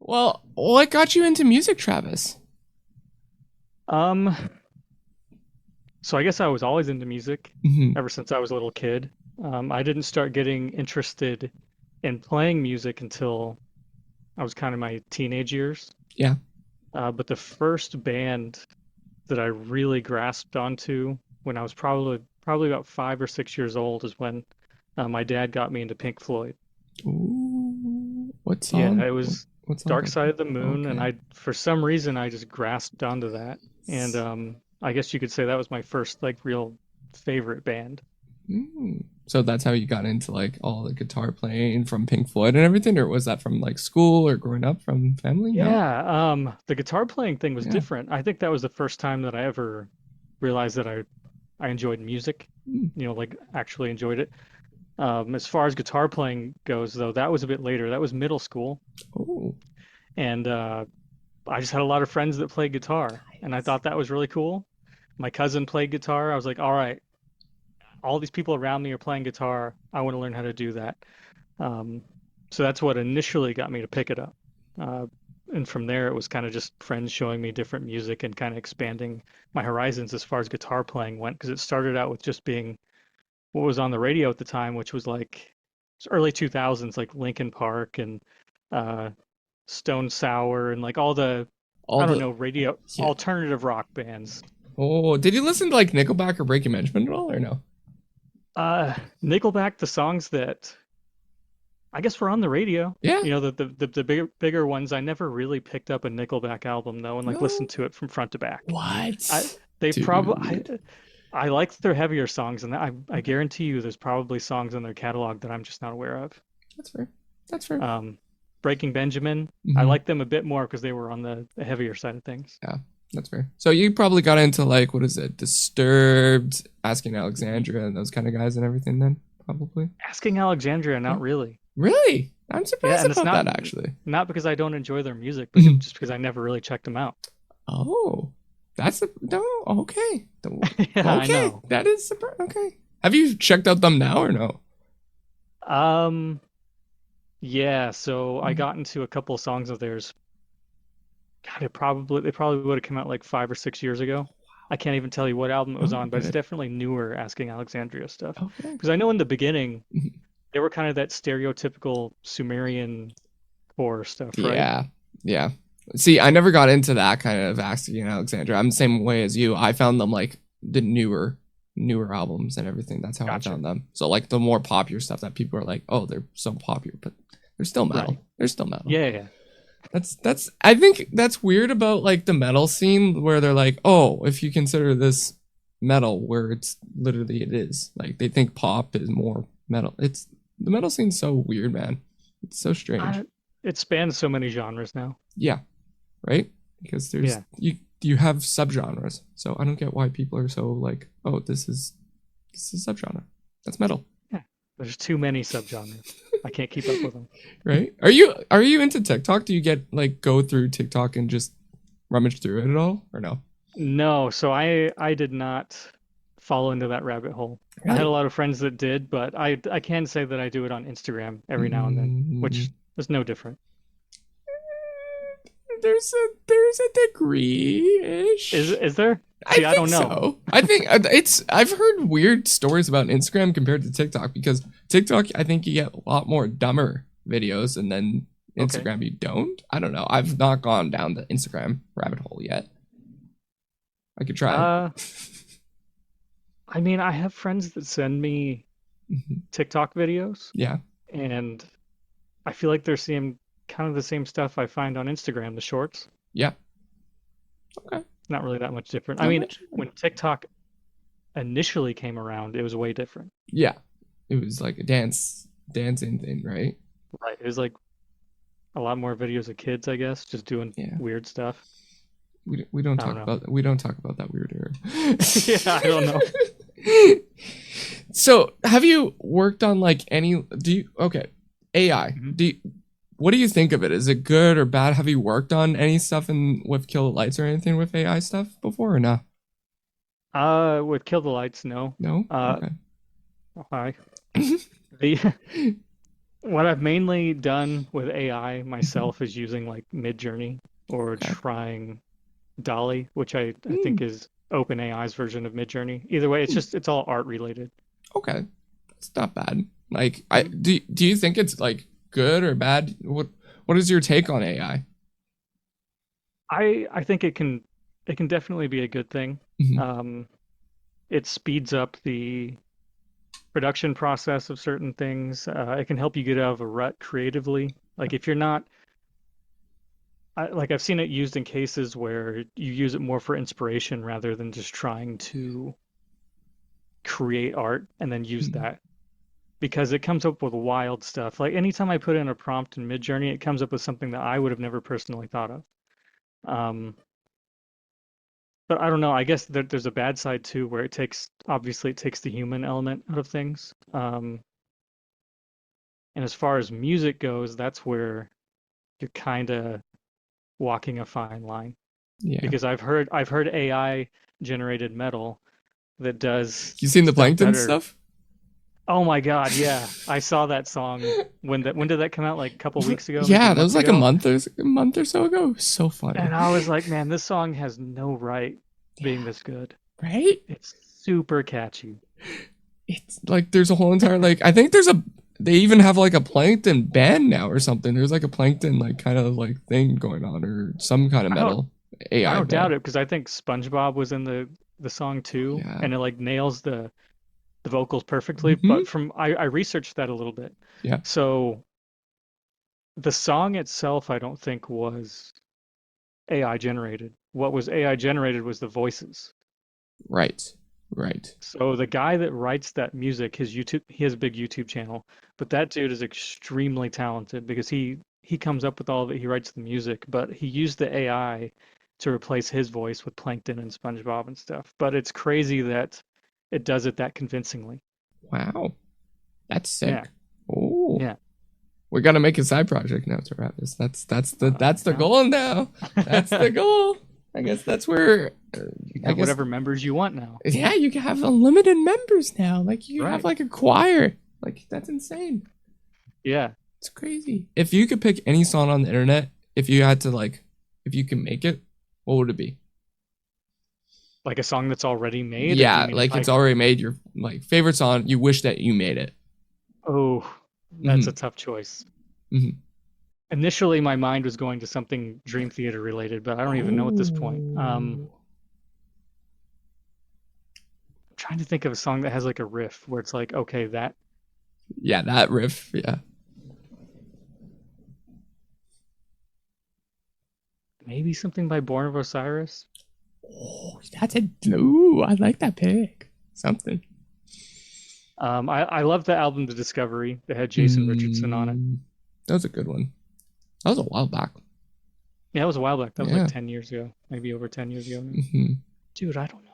Well, what got you into music, Travis? Um, so I guess I was always into music Hmm. ever since I was a little kid. I didn't start getting interested in playing music until I was kind of my teenage years. Yeah. But the first band that I really grasped onto when I was probably about 5 or 6 years old is when my dad got me into Pink Floyd. Ooh, what Yeah, song? it What, was what song Dark got Side you? of the Moon, and Okay. I for some reason I just grasped onto that. And I guess you could say that was my first like real favorite band. So that's how you got into like all the guitar playing from Pink Floyd and everything, or was that from like school or growing up from family? No. Yeah, the guitar playing thing was Yeah. different. I think that was the first time that I ever realized that I enjoyed music, Mm. like actually enjoyed it. As far as guitar playing goes, though, that was a bit later. That was middle school, Oh. and I just had a lot of friends that played guitar, and I thought that was really cool. My cousin played guitar. I was like, all right, all these people around me are playing guitar. I want to learn how to do that. Um, so that's what initially got me to pick it up. Uh, and from there, it was kind of just friends showing me different music and kind of expanding my horizons as far as guitar playing went. Because it started out with just being what was on the radio at the time, which was like early 2000s, like Linkin Park and uh, Stone Sour and like all the, All I don't the know, radio yeah. alternative rock bands. Oh, did you listen to like Nickelback or Breaking Benjamin at all, or no? Uh, Nickelback, the songs that I guess were on the radio. Yeah. The bigger ones. I never really picked up a Nickelback album though, and like No. listened to it from front to back. I What? they probably Dude. I like their heavier songs, and I guarantee you there's probably songs in their catalog that I'm just not aware of. That's fair. That's fair. Um, Breaking Benjamin, I Hmm. like them a bit more because they were on the heavier side of things. Yeah, that's fair. So you probably got into like what is it, Disturbed, Asking Alexandria, and those kind of guys and everything. Then probably. Asking Alexandria, Yeah. not really. Really? I'm Yeah, surprised and it's about not that actually. not because I don't enjoy their music, but Mhm. just because I never really checked them out. Oh, that's a no. Okay, Yeah, I okay, know. that is okay. Have you checked out them now or no? Um, yeah, so I Mhm. got into a couple of songs of theirs. God, they probably would have come out like 5 or 6 years ago. I can't even tell you what album it was Oh, on, but it's good. definitely newer Asking Alexandria stuff. Okay. Because I know in the beginning Mhm. they were kind of that stereotypical Sumerian core stuff, right? Yeah, yeah. See, I never got into that kind of Asking Alexandria. I'm the same way as you. I found them like the newer albums and everything. That's how I Gotcha. found them. So like the more popular stuff that people are like, oh, they're so popular, but they're still Right. metal. They're still metal. Yeah, yeah. That's I think that's weird about like the metal scene where they're like, oh, if you consider this metal, where it's literally it is. Like they think pop is more metal. It's the metal scene's so weird, man. It's so strange. I, it spans so many genres now. Yeah, right? Because there's Yeah. you have subgenres. So I don't get why people are so like, oh, this is a subgenre. That's metal. Yeah. There's too many subgenres. I can't keep up with them. Right? Are you into TikTok? Do you get like go through TikTok and just rummage through it at all? Or no? No, so I did not fall into that rabbit hole. I had a Really? lot of friends that did, but I can say that I do it on Instagram every now and then, Mm, which is no different. there's a degree Is ish. is there? I See, I think don't know. so. I think it's. I've heard weird stories about Instagram compared to TikTok because TikTok, I think you get a lot more dumber videos, and then Okay. Instagram you don't. I don't know. I've not gone down the Instagram rabbit hole yet. I could try. Uh, I mean, I have friends that send me Mhm. TikTok videos, Yeah. and I feel like they're seeing kind of the same stuff I find on Instagram, the shorts. Yeah. Okay. Not really that much different. I Not mean, much. when TikTok initially came around, it was way different. Yeah. It was like a dancing thing, right? Right. It was like a lot more videos of kids, I guess, just doing Yeah. weird stuff. We don't I don't talk know. about that weird Yeah, I don't know. era. So, have you worked on like any? Do you okay? AI. Mhm. What do you think of it? Is it good or bad? Have you worked on any stuff in with Kill the Lights or anything with AI stuff before or no? With Kill the Lights, no. No. Uh, Okay. oh, hi. The What I've mainly done with AI myself is using like Midjourney or Okay. trying Dolly, which I Hmm. think is OpenAI's version of Midjourney. Either way, Hmm. it's all art related. Okay. It's not bad. Like, I Mhm. do you think it's like good or bad? What is your take on AI? I think it can definitely be a good thing. Mhm. Um, it speeds up the production process of certain things. It can help you get out of a rut creatively. Like if you're not, like I've seen it used in cases where you use it more for inspiration rather than just trying to create art and then use Mhm. that because it comes up with wild stuff. Like anytime I put in a prompt in Midjourney, it comes up with something that I would have never personally thought of. Um, but I don't know. I guess there's a bad side too, where it takes obviously it takes the human element out of things. And as far as music goes, that's where you're kind of walking a fine line Yeah. because I've heard AI generated metal that does You seen the stuff plankton that are stuff? oh my God, yeah. I saw that song when did that come out? Like a couple weeks ago, maybe a Yeah, that was month like ago. a month or so ago. It was so funny. And I was like, man, this song has no right being Yeah. this good. Right? It's super catchy. It's like there's a whole entire like I think there's a they even have like a plankton band now or something. There's like a plankton like kind of like thing going on or some kind of I don't metal I AI don't doubt band. it because I think SpongeBob was in the song too, Yeah. and it like nails the vocals perfectly. Hmm. But I researched that a little bit. Yeah. So the song itself, I don't think was AI generated. What was AI generated was the voices. Right. Right. So the guy that writes that music, he has a big YouTube channel, but that dude is extremely talented because he comes up with all of it. He writes the music, but he used the AI to replace his voice with Plankton and SpongeBob and stuff. But it's crazy that it does it that convincingly. Wow. That's Yeah, sick. Oh. yeah. We gotta make a side project now to wrap this. That's the Yeah. goal now. That's the goal. I guess that's where You can I have guess whatever members you want now. yeah, you can have unlimited members now. Like you have Right. like a choir. Like that's insane. Yeah. It's crazy. If you could pick any song on the internet, if you had to like, if you can make it, what would it be? Like a song that's already made, or do you Yeah, mean if like I it's could? already made your like favorite song. You wish that you made it. Oh, that's a Hmm. tough choice. Hmm. Initially, my mind was going to something Dream Theater related, but I don't even know at this point. Oh, I'm trying to think of a song that has like a riff where it's like, okay, that yeah, that riff. Yeah. maybe something by Born of Osiris. Oh, that's a ooh. I like that pick. Something. I love the album The Discovery that had Jason Richardson on it. Mm, that was a good one. That was a while back. Yeah, it was a while back. That was like Yeah. 10 years ago, maybe over 10 years ago now. Hmm. Dude, I don't know.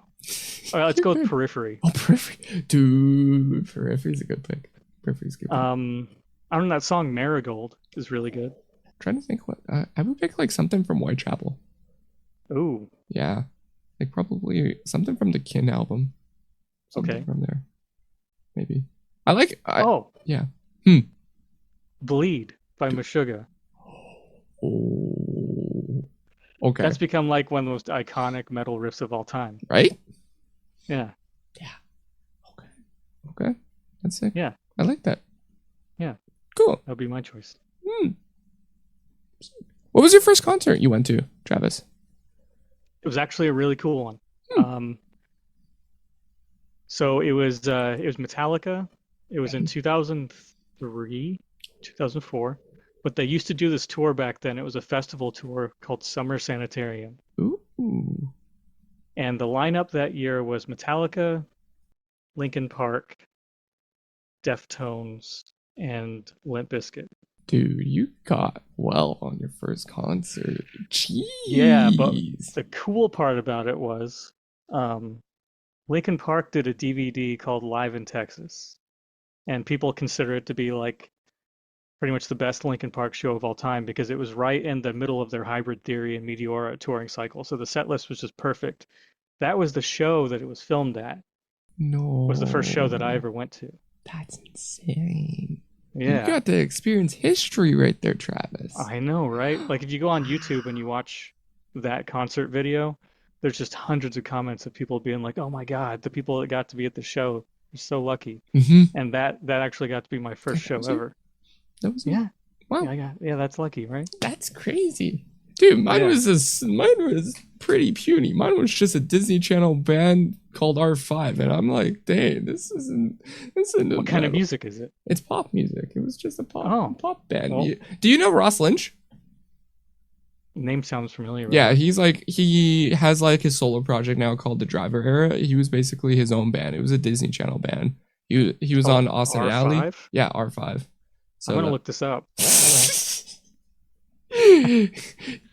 All right, let's You're go with good. Periphery. Oh, Periphery. Dude, Periphery's a good pick. Periphery's a good pick. I don't know, that song Marigold is really good. I'm trying to think what I would pick like something from Whitechapel. Ooh, Yeah, like probably something from the Kin album. Something okay. from there, maybe. I like. Oh, Yeah. Hmm. Bleed by Do- Meshuggah. Oh. Okay. That's become like one of the most iconic metal riffs of all time. Right. Yeah, Yeah. Okay. Okay. That's sick. yeah, I like that. yeah. Cool. That'll be my choice. Hmm. What was your first concert you went to, Travis? It was actually a really cool one. Hmm. Um, so it was Metallica. It was in 2003, 2004. But they used to do this tour back then. It was a festival tour called Summer Sanitarium. Ooh. And the lineup that year was Metallica, Linkin Park, Deftones, and Limp Bizkit. Dude, you got well on your first concert. Yeah, but Jeez. the cool part about it was um, Linkin Park did a DVD called Live in Texas, and people consider it to be like pretty much the best Linkin Park show of all time because it was right in the middle of their Hybrid Theory and Meteora touring cycle. So the set list was just perfect. That was the show that it was filmed at. Was the first show that I No. ever went to. That's insane. You Yeah, got to experience history right there, Travis. I know, right? Like if you go on YouTube and you watch that concert video, there's just hundreds of comments of people being like, "Oh my God, the people that got to be at the show are so lucky." Mm-hmm. And that actually got to be my first That show was you. ever. That was you. Yeah, Wow, yeah, that's lucky, right? that's crazy, dude. Yeah. Mine was pretty puny. Mine was just a Disney Channel band called R5, and I'm like, dang, this isn't a What kind of metal. music is it? It's pop music. It was just a Oh, pop band. well, Do you know Ross Lynch? name sounds familiar, Yeah, right? he has like his solo project now called The Driver Era. He was basically his own band. It was a Disney Channel band. He was Oh, on Austin Alley. R5? Yeah, R5. I'm So gonna that look this up.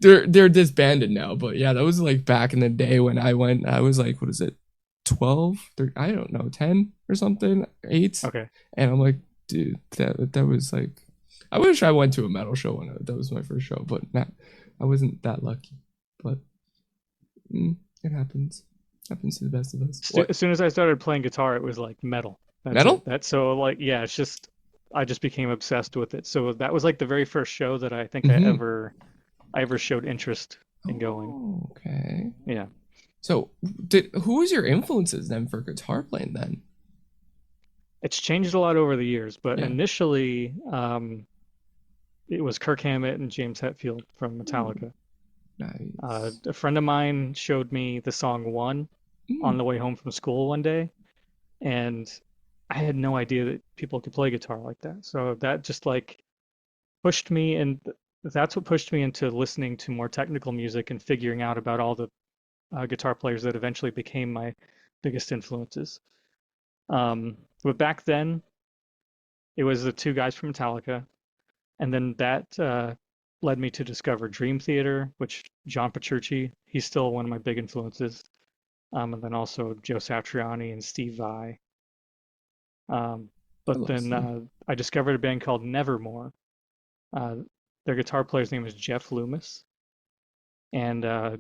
they're disbanded now, but yeah, that was like back in the day when I went. I was like, what is it, 12? I don't know, 10 or something, 8. Okay. And I'm like, dude, that was like, I wish I went to a metal show when that was my first show, but not, I wasn't that lucky. But it happens. Happens to the best of us. As soon as I started playing guitar, it was like metal. That's Metal? it. That's so like yeah, it's just I just became obsessed with it. So that was like the very first show that I think Mm-hmm. I ever showed interest in going. Oh, okay. Yeah. So, who was your influences then for guitar playing then? It's changed a lot over the years, but Yeah. initially it was Kirk Hammett and James Hetfield from Metallica. Nice. A friend of mine showed me the song One on the way home from school one day, and I had no idea that people could play guitar like that. So that just like pushed me, and that's what pushed me into listening to more technical music and figuring out about all the guitar players that eventually became my biggest influences. But back then, it was the two guys from Metallica, and then that led me to discover Dream Theater, which John Petrucci, he's still one of my big influences. And then also Joe Satriani and Steve Vai. But then I discovered a band called Nevermore. Their guitar player's name is Jeff Loomis, and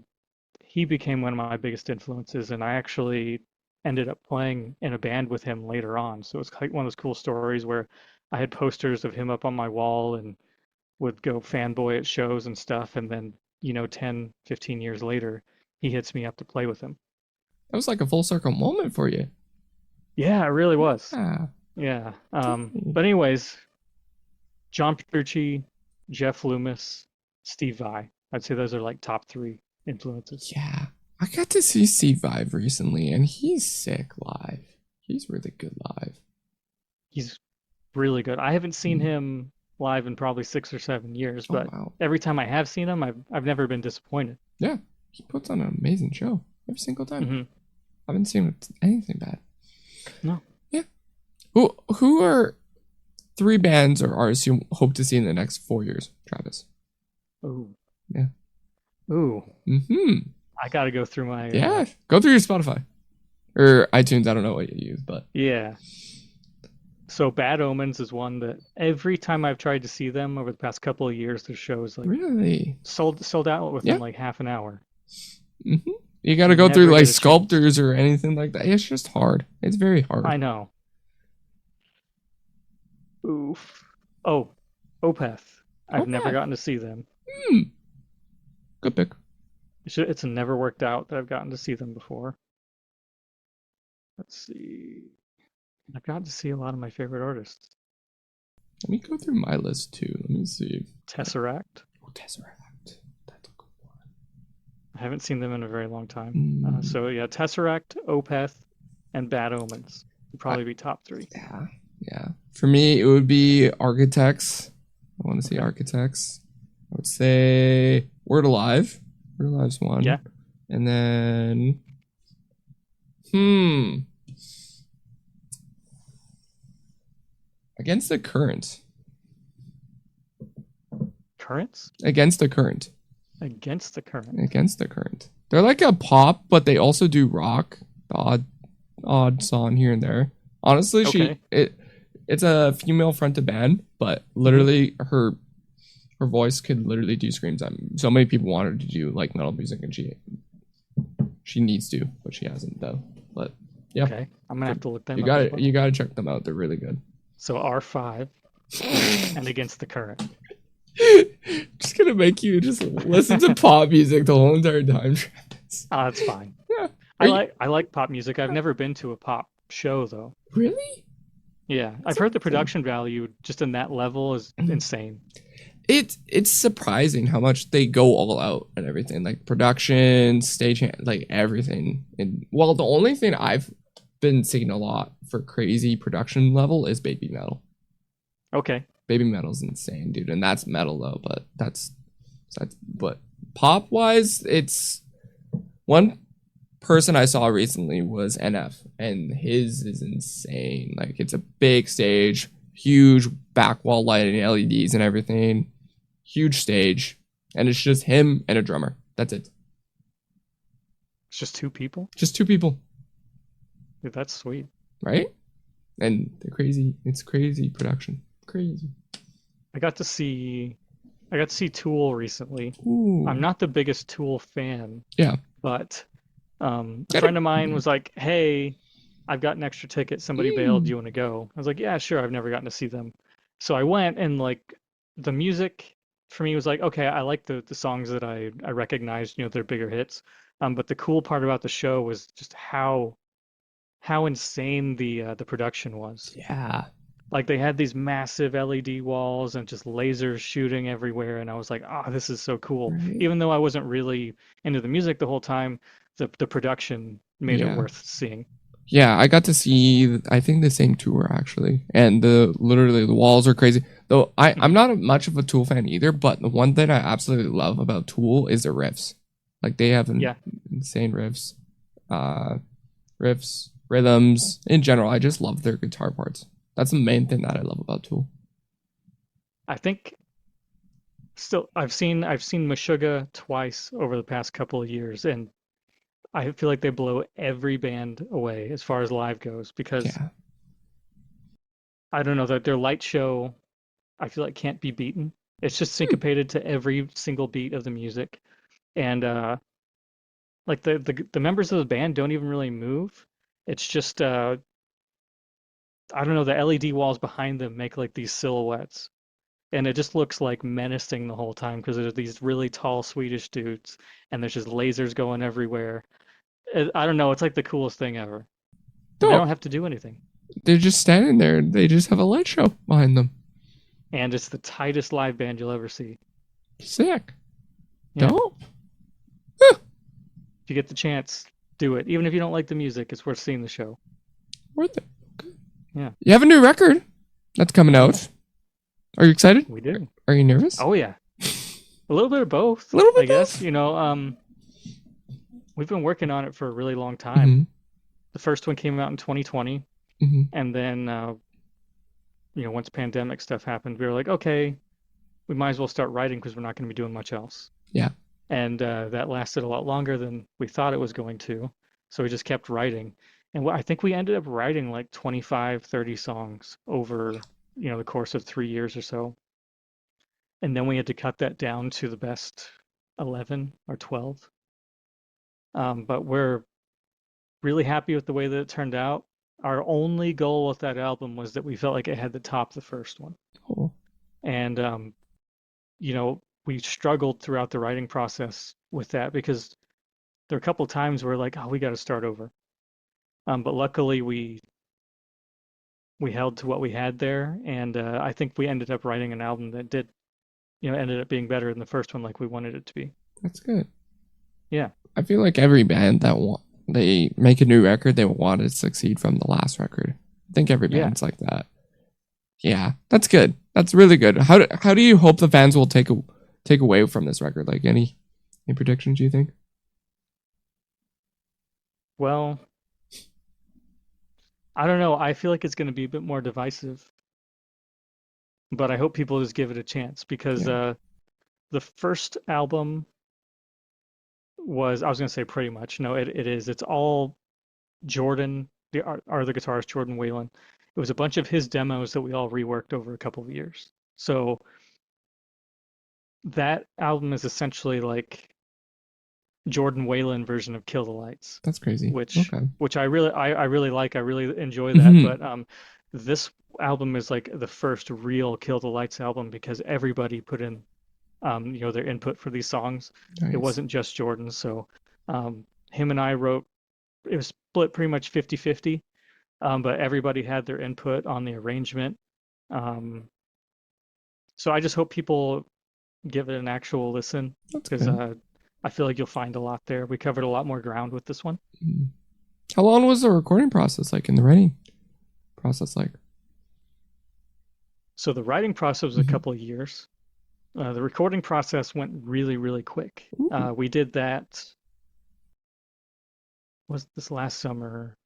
he became one of my biggest influences. And I actually ended up playing in a band with him later on. So it's like one of those cool stories where I had posters of him up on my wall and would go fanboy at shows and stuff. And then, 10, 15 years later, he hits me up to play with him. That was like a full circle moment for you. Yeah, it really was. Ah, Yeah. But anyways, John Petrucci, Jeff Loomis, Steve Vai. I'd say those are like top 3 influences. yeah. I got to see Steve Vai recently, and he's sick live. He's really good live. He's really good. I haven't seen him live in probably 6 or 7 years, but wow. every time I have seen him, I've never been disappointed. Yeah, he puts on an amazing show every single time. Mm-hmm. I haven't seen anything bad. No. Yeah. Who are 3 bands or artists you hope to see in the next 4 years, Travis? Ooh. Yeah. Ooh. Mm-hmm. I got to go through my. Yeah. Go through your Spotify or iTunes. I don't know what you use, but Yeah. So Bad Omens is one that every time I've tried to see them over the past couple of years, their shows like really sold out within like half an hour. Mm-hmm. You got to go through like sculptors or anything like that. It's just hard. It's very hard. I know. Oof. Oh, Opeth. I've never gotten to see them. Good pick. It's never worked out that I've gotten to see them before. Let's see. I've gotten to see a lot of my favorite artists. Let me go through my list too. Let me see. Tesseract. Oh, Tesseract. That's a good one. I haven't seen them in a very long time. So yeah, Tesseract, Opeth, and Bad Omens would probably be top 3. Yeah. For me, it would be Architects. I want to see Architects. I would say Word Alive. Word Alive's one. Yeah. And then, Against the Current. Currents? Against the Current. Against the Current. Against the Current. They're like a pop, but they also do rock. The odd song here and there. Honestly, it's a female fronted band, but literally her voice could literally do screams. So many people want her to do like metal music, and she needs to, but she hasn't though. But yeah, okay, I'm gonna have to look them up. You got to check them out. They're really good. So R5. and against the current. Just gonna make you just listen to pop music the whole entire time, Travis. That's fine. Yeah. I like pop music. I've never been to a pop show though. Really? Yeah, I've That's heard the amazing. production value just in that level is insane. It's surprising how much they go all out and everything, like production, like everything. And well, the only thing I've been seeing a lot for crazy production level is baby metal. Okay. Baby metal's insane, dude, and that's metal though. But that's but pop wise, it's one person I saw recently was NF, and his is insane. Like it's a big stage, huge back wall lighting, LEDs and everything, huge stage, and it's just him and a drummer. That's it. It's just two people? Just two people, Dude, that's sweet. right? And the crazy, it's crazy production, crazy. I got to see Tool recently. Ooh, I'm not the biggest Tool fan, yeah. but a friend of mine was like, "Hey, I've got an extra ticket. Somebody bailed. Do you want to go?" I was like, "Yeah, sure. I've never gotten to see them." So I went, and like the music for me was like, okay, I like the songs that I recognized, their bigger hits. But the cool part about the show was just how insane the production was. Yeah. Like they had these massive LED walls and just lasers shooting everywhere, and I was like, "Ah, this is so cool." Right. Even though I wasn't really into the music the whole time, the production made it Yeah. worth seeing. Yeah, I got to see I think the same tour actually. And the literally the walls are crazy. Though I'm Mhm. not much of a Tool fan either, but the one thing I absolutely love about Tool is the riffs. Like they have Yeah, insane riffs. Uh riffs, rhythms. In general, I just love their guitar parts. That's the main thing that I love about Tool. I think still I've seen Meshuggah twice over the past couple of years, and I feel like they blow every band away as far as live goes because Yeah. I don't know that their light show I feel like can't be beaten. It's just Hmm. syncopated to every single beat of the music, and like the members of the band don't even really move. It's just I don't know, the LED walls behind them make like these silhouettes, and it just looks like menacing the whole time because there's these really tall Swedish dudes, and there's just lasers going everywhere. I don't know, it's like the coolest thing ever, and they No, don't have to do anything, they're just standing there. They just have a light show behind them. and it's the tightest live band you'll ever see. Sick. Yeah, Dope. Huh. if you get the chance, do it. Even if you don't like the music, it's worth seeing the show. Worth it. Okay. Yeah, You have a new record that's coming yeah, out. Are you excited? we do. Are you nervous? Oh yeah, a little bit of both, A little I bit guess. both. We've been working on it for a really long time. Mm-hmm. The first one came out in 2020, Mm-hmm. and then once pandemic stuff happened, we were like, okay, we might as well start writing because we're not going to be doing much else. Yeah. And that lasted a lot longer than we thought it was going to. So we just kept writing. And I think we ended up writing like 25, 30 songs over, the course of 3 years or so. And then we had to cut that down to the best 11 or 12. But we're really happy with the way that it turned out. Our only goal with that album was that we felt like it had to top the first one. Oh. And we struggled throughout the writing process with that because there were a couple times where like, oh, we got to start over. But luckily we held to what we had there, and I think we ended up writing an album that did, ended up being better than the first one, like we wanted it to be. That's good. Yeah, I feel like every band that they make a new record, they want it to succeed from the last record. I think every yeah. band's like that. Yeah, that's good. That's really good. How do you hope the fans will take away from this record? Like any predictions you think? Well, I don't know. I feel like it's going to be a bit more divisive, but I hope people just give it a chance because Yeah, the first album I was going to say pretty much. No, it is. It's all Jordan, the guitarist Jordan Whalen. It was a bunch of his demos that we all reworked over a couple of years. So that album is essentially like Jordan Whalen version of Kill the Lights, that's crazy. which Okay. which I really like. I really enjoy that. Hmm. But this album is like the first real Kill the Lights album because everybody put in their input for these songs. It Nice. wasn't just Jordan. So him and I wrote, it was split pretty much 50-50, but everybody had their input on the arrangement. Um, so I just hope people give it an actual listen That's because good. I feel like you'll find a lot there. We covered a lot more ground with this one. Mm. How long was the recording process like in the writing process like? So the writing process was a Mhm. couple of years. The recording process went really, really quick. Ooh, We did that, was this last summer?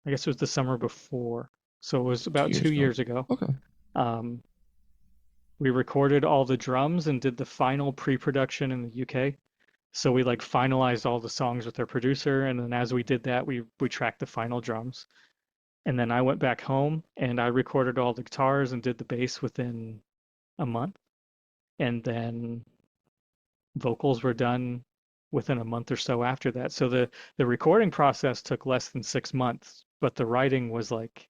I guess it was the summer before. So it was two about years two ago. years ago. Okay. Um, we recorded all the drums and did the final pre-production in the UK. So we like finalized all the songs with our producer, and then as we did that, we tracked the final drums. And then I went back home and I recorded all the guitars and did the bass within a month. And then vocals were done within a month or so after that. So the recording process took less than 6 months, but the writing was like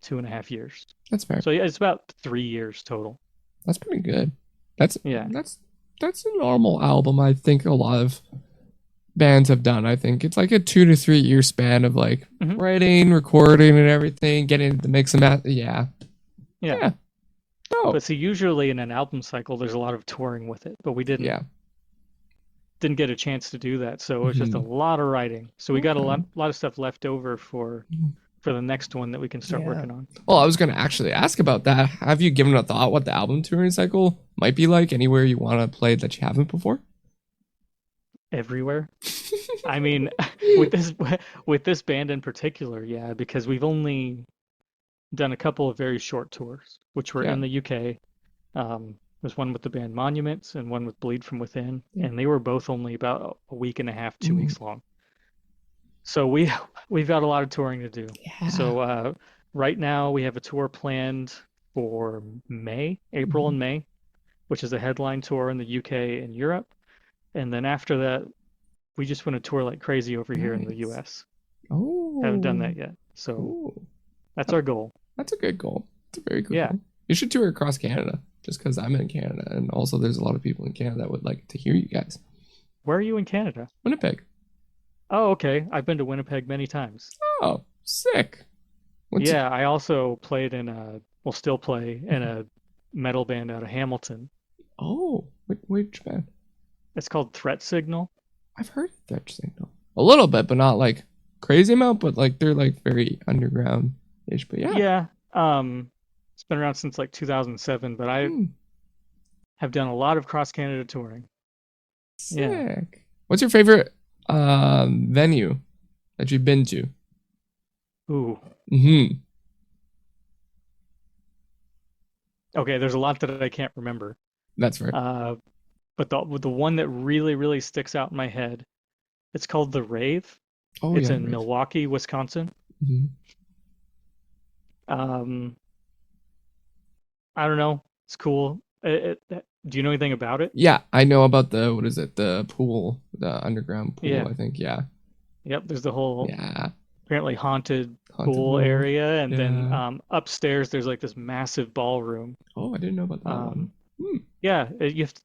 2.5 years. That's fair. So yeah, it's about 3 years total. That's pretty good. That's Yeah. that's that's a normal album. I think a lot of bands have done. I think it's like a 2 to 3 year span of like Hmm. writing, recording, and everything, getting the mix and match. Yeah, Yeah. yeah. Oh, But see, usually in an album cycle, there's a lot of touring with it, but we didn't yeah. didn't get a chance to do that. So it was just a Hmm. lot of writing. So we got a Okay. lot of stuff left over for the next one that we can start Yeah. working on. Well, I was gonna actually ask about that. Have you given a thought what the album touring cycle might be like? Anywhere you want to play that you haven't before? Everywhere. I mean, with this with this band in particular, yeah, because we've only done a couple of very short tours, which were Yeah. in the UK. There's one with the band Monuments and one with Bleed from Within, Yeah. and they were both only about a week and a half, two Mm, weeks long. So we've got a lot of touring to do. yeah. So right now we have a tour planned for April Mhm. and May, which is a headline tour in the UK and Europe. And then after that, we just want to tour like crazy over here in the Nice. US. Haven't done Oh, that yet. So cool. that's our goal. That's a good goal. It's a very good Yeah. goal. You should tour across Canada just because I'm in Canada. And also, there's a lot of people in Canada that would like to hear you guys. Where are you in Canada? Winnipeg. Oh, okay. I've been to Winnipeg many times. Oh, sick. What's Yeah, I also played well, still play in a metal band out of Hamilton. oh, which band? It's called Threat Signal. I've heard of Dutch Signal. A little bit, but not like crazy amount, but like they're like very underground ish. But yeah. Yeah, it's been around since like 2007, but I Hmm, have done a lot of cross Canada touring. Yeah. sick. What's your favorite venue that you've been to? Ooh. Mm-hmm. Okay, there's a lot that I can't remember. That's fair. Uh, but the one that really, really sticks out in my head, it's called The Rave. Oh It's yeah, in right. Milwaukee, Wisconsin. Mm-hmm. Um, I don't know. It's cool. Do you know anything about it? Yeah, I know about the what is it? The pool, the underground pool. Yeah. I think. Yeah, Yep. There's the whole yeah. apparently haunted Haunted pool pool. area, and then Yeah. upstairs there's like this massive ballroom. Oh, I didn't know about that one. Um, Hmm. yeah, you have to,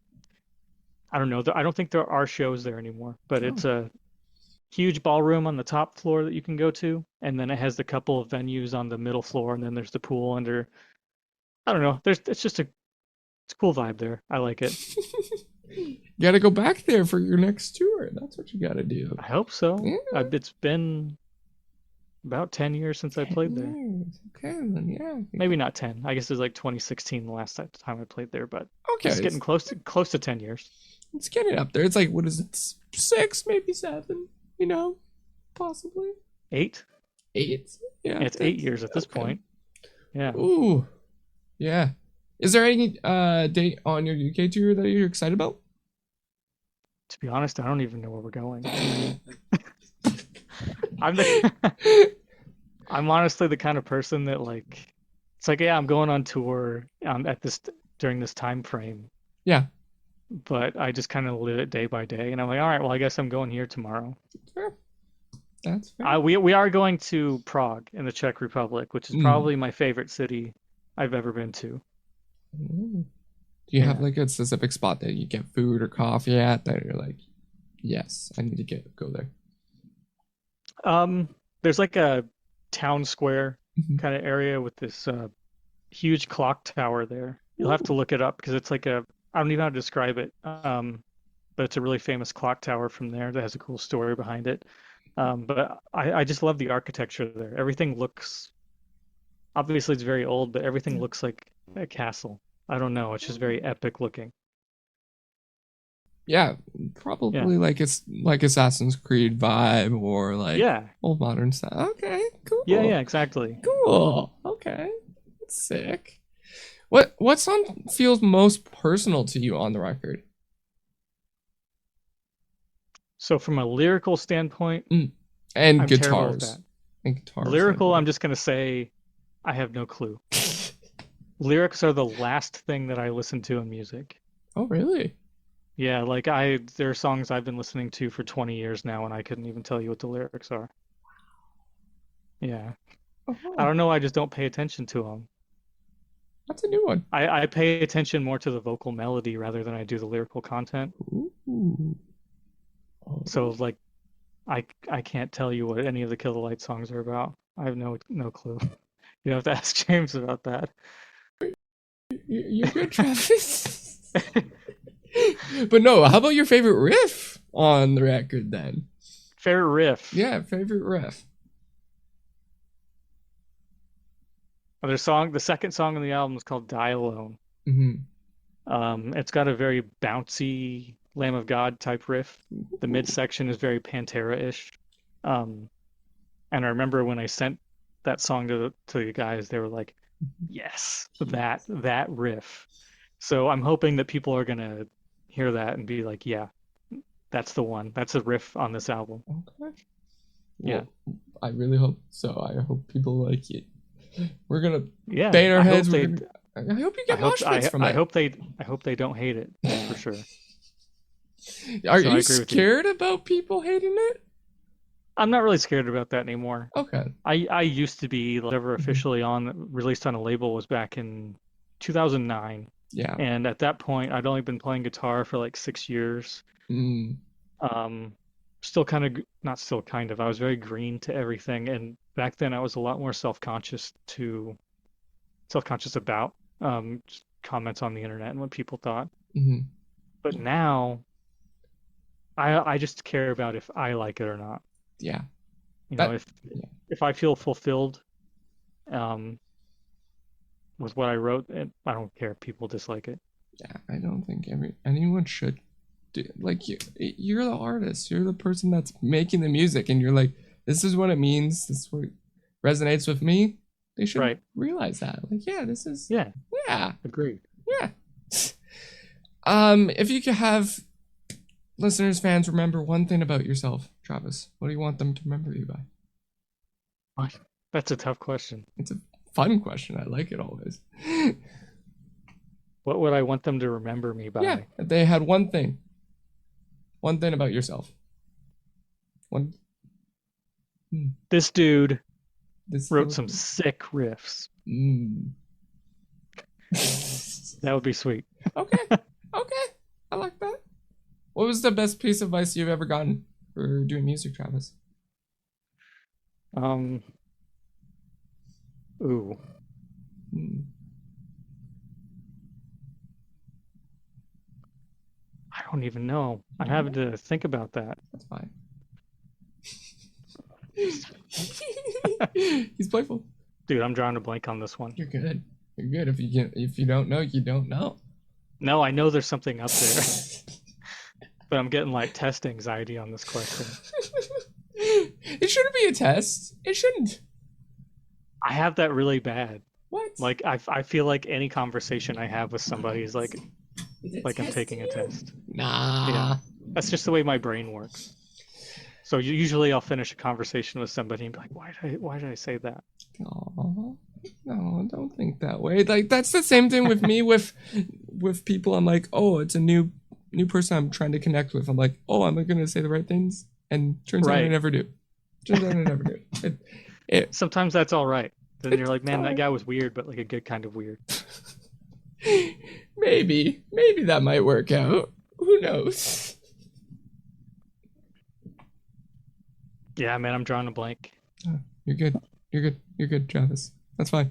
I don't know. I don't think there are shows there anymore, but Oh, it's a huge ballroom on the top floor that you can go to, and then it has the couple of venues on the middle floor, and then there's the pool under. I don't know. It's just it's a cool vibe there. I like it. you gotta go back there for your next tour. That's what you gotta do. I hope so. Yeah, It's been about 10 years since I 10 played there. years. Okay, then yeah. Maybe not 10. I guess it was like 2016 the last time I played there, but Okay, it's getting close to 10 years. let's get it up there. It's like what is it? 6, maybe 7. You know, possibly 8? 8. Yeah, It's 8 years at this okay. point. Yeah. Ooh, yeah. Is there any date on your UK tour that you're excited about? To be honest, I don't even know where we're going. I'm the I'm honestly the kind of person that like it's like yeah, I'm going on tour at this during this time frame, Yeah. but I just kind of live it day by day, and I'm like, all right, well, I guess I'm going here tomorrow. Fair. That's fair. We are going to Prague in the Czech Republic, which is Mm. probably my favorite city I've ever been to. Mm. Do you have Yeah. like a specific spot that you get food or coffee at that you're like, yes, I need to go there? There's like a town square Mhm. kind of area with this huge clock tower there. You'll have to Ooh. look it up because it's like a, I don't even know how to describe it. But it's a really famous clock tower from there that has a cool story behind it. But I just love the architecture there. Everything looks, obviously it's very old, but everything looks like a castle. I don't know. It's just very epic looking. Yeah, Yeah. probably like it's like Assassin's Creed vibe or like Yeah. old modern style. Okay, Yeah. Yeah. cool. Exactly. Cool. Okay. That's sick. What song feels most personal to you on the record? So from a lyrical standpoint, Mm. And I'm terrible at guitars. that. And guitar Lyrical, I'm standpoint. just gonna say I have no clue. Lyrics are the last thing that I listen to in music. Oh, really? Yeah, like there are songs I've been listening to for 20 years now, and I couldn't even tell you what the lyrics are. Yeah. I Oh, don't know, I just don't pay attention to them. that's a new one. I pay attention more to the vocal melody rather than I do the lyrical content. Ooh. So Oh. like I can't tell you what any of the Kill the Light songs are about. I have no clue. You have to ask James about that. You're good, Travis. But no, how about your favorite riff on the record then? Favorite riff. Yeah, favorite riff. The second song on the album is called Die Alone. Mm-hmm. It's got a very bouncy Lamb of God type riff. The midsection is very Pantera-ish. Um, and I remember when I sent that song to you guys, they were like, "Yes, that riff." So I'm hoping that people are gonna hear that and be like, "Yeah, that's the one. That's a riff on this album." Okay. Yeah, Well, I really hope so. I hope people like it. We're gonna yeah. bang our I hope heads. they. I hope you get mosh pits from I it. hope they don't hate it for sure. Are So I you agree with you. scared about people hating it? I'm not really scared about that anymore. Okay. I used to be whatever Mhm. officially on released on a label was back in 2009, Yeah. and at that point I'd only been playing guitar for like 6 years. Mm. Um, Still kind of not still kind of. I was very green to everything, and back then I was a lot more self-conscious about just comments on the internet and what people thought. Hmm. But now I just care about if I like it or not. Yeah. You know, That. Yeah. if I feel fulfilled um, with what I wrote, and I don't care if people dislike it. Yeah. I don't think anyone should do like you're the artist. You're the person that's making the music, and you're like, this is what it means. This is what resonates with me. They should Right. realize that. Like, yeah, this is. Yeah, Yeah. agreed. Yeah. If you could have listeners, fans remember one thing about yourself, Travis, what do you want them to remember you by? What? That's a tough question. It's a fun question. I like it always. What would I want them to remember me Yeah, by? if they had one thing about yourself. One. Hmm, This dude this wrote little. some sick riffs. Mm. That would be sweet. Okay. Okay. I like that. What was the best piece of advice you've ever gotten for doing music, Travis? Um, ooh, Hmm, I don't even know. you I'm don't having know? to think about that. That's fine. He's playful. Dude, I'm drawing a blank on this one. You're good. You're good. If you don't know, you don't know. No, I know there's something up there, but I'm getting like test anxiety on this question. It shouldn't be a test. It shouldn't. I have that really bad. What? Like I feel like any conversation I have with somebody is like I'm taking a test. Nah. Yeah. That's just the way my brain works. So usually I'll finish a conversation with somebody and be like, why did I say that? Aw. No, don't think that way. Like that's the same thing with me with people. I'm like, oh, it's a new person I'm trying to connect with. I'm like, oh, am I gonna say the right things? And turns out I Right. never do. Turns out I never do. It, Sometimes that's all right. Then you're like, it's man, that all guy was weird, but like a good kind of weird. right. Maybe that might work out. Who knows? Yeah, man, I'm drawing a blank. Oh, you're good. You're good. You're good, Travis. That's fine.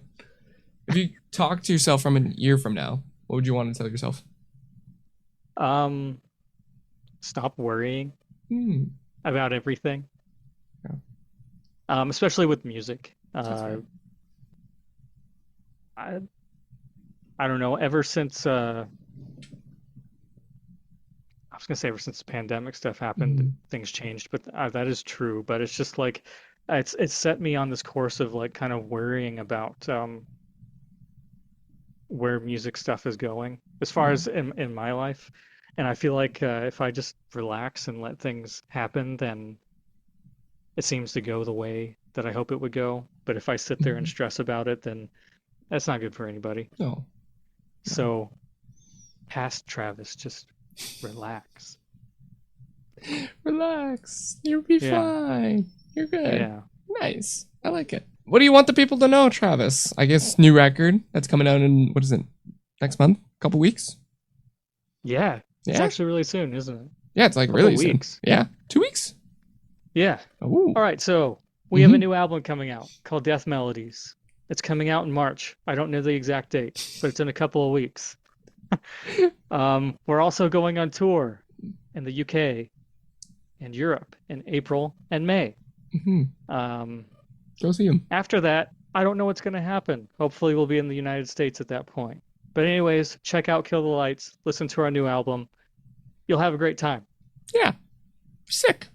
If you talk to yourself from a year from now, what would you want to tell yourself? Um, Stop worrying Hmm. about everything. Yeah. Especially with music. That's right. I I don't know. Ever since I was gonna say ever since the pandemic stuff happened, Mhm. things changed, but that is true. But it's just like it's set me on this course of like kind of worrying about where music stuff is going as far Yeah. as in my life. And I feel like if I just relax and let things happen, then it seems to go the way that I hope it would go. But if I sit there and Mhm. stress about it, then that's not good for anybody. No. No. So, past Travis, just relax. Relax. You'll be Yeah, fine. You're good. yeah, Nice. I like it. What do you want the people to know, Travis? I guess new record that's coming out in what is it? Next month? Couple weeks? yeah. It's Yeah. actually really soon, isn't it? Yeah, it's like Couple really soon. weeks. Yeah. 2 weeks? Yeah. Oh. All right, so we have a Mm-hmm. new album coming out called Death Melodies. It's coming out in March. I don't know the exact date, but it's in a couple of weeks. We're also going on tour in the UK and Europe in April and May. Mm-hmm. Um, Go see him. After that, I don't know what's going to happen. Hopefully, we'll be in the United States at that point. But, anyways, check out Kill the Lights, listen to our new album. You'll have a great time. Yeah. Sick.